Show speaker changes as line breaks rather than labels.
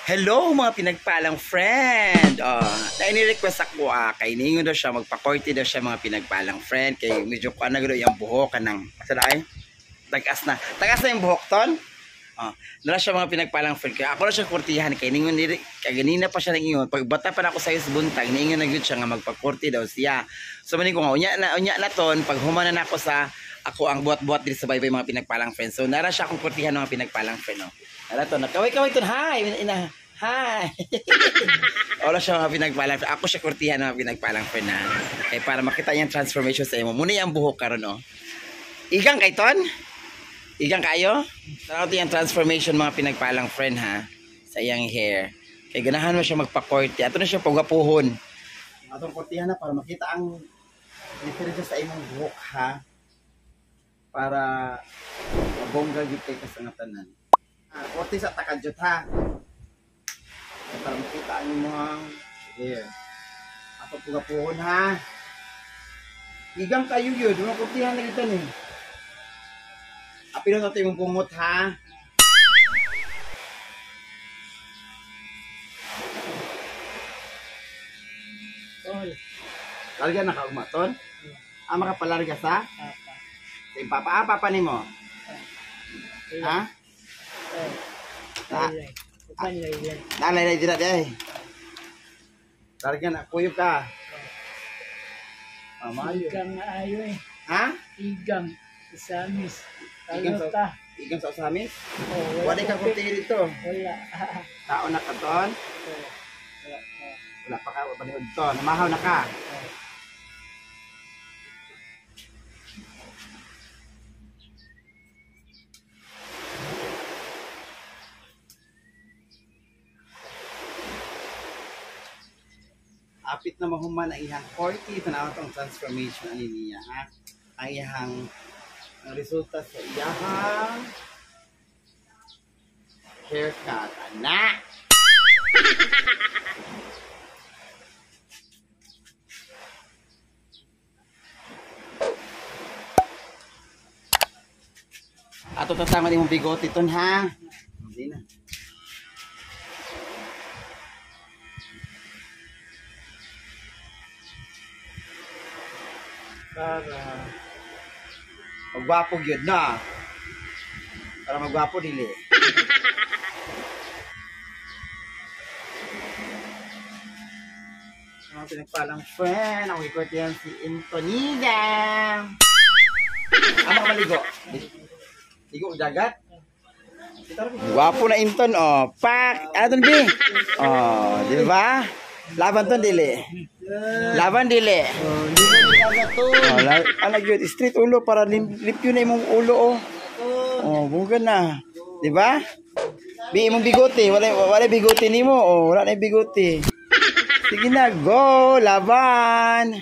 Hello mga pinagpalang friend. Na-request ako kay ningon daw siya magpa-courty daw siya mga pinagpalang friend kay medyo ko na yung buhok kanang masalay. Tagas na yung buhok ton. Nala siya mga pinagpalang friend kaya ako na siya kurtihan kay ningon ni kaganina pa siya ningon pag bata pa na ako sa buntag ningon na gyud siya nga magpa-courty daw siya. So maning ko nga unya na ton pag humana na ako sa ako ang buhat-buhat dito sa baybay mga pinagpalang friend. So nara siya akong kurtihan ng mga pinagpalang friend no. Nara to nakaway-kaway ton. Hi. Hi! Wala siya mga pinagpalang friend. Ako siya kurtihan ng mga pinagpalang friend na. Eh, para makita niyang transformation sa imo. Muna yung buhok karon no. Igang kay ton? Igang kayo? Sarap yung transformation mga pinagpalang friend ha. Sa iyang hair. Kaya ganahan mo siya magpa-courty. Ato na siya pagapuhon. Atong kurtihan na para makita ang difference sa imong buhok ha. Para mabongga gyud kay kasangatanan. Kurti sa takadjot ha. Para makita ang mga hair. Ato pagapuhon ha. Igang kayo yun. Mga kurtihan na kita ni. Apilo natin yung kumot ha. Larga na ka umaton? Makapalarga sa? Papa. Papa ni mo? Ha? Nalay dyan natin eh. Larga na, kuyog ka.
Igang na ayo eh.
Ha?
Igang. Isamis.
Igang sa usamis? Wala ka kunti dito.
Wala.
Tao na ka ton? Wala pa ka, panihod to. Namahaw na ka. Apit na mahuman ang ihang 40 tanaw tong transformation ani niya ha. Ang ihang resulta sa iyang haircut ana. Ato tatangan imong bigote ton ha. Hindi na. Para magwapo gyud na. Para magwapo dili. Mga pinagpalang friend, ang ikot yan si Antonida. Ano maligo? Ligo dagat? Gwapo na Inton oh. Pak, ano bi? Oh, di ba? Laban ton dili. Laban dili. Oh, alag yun, straight ulo para lip yun na imong ulo oh. Oh, bugan na. Di ba? Bi imong bigote, wala bigote nimo oh, wala na bigote. Sige na, go, laban.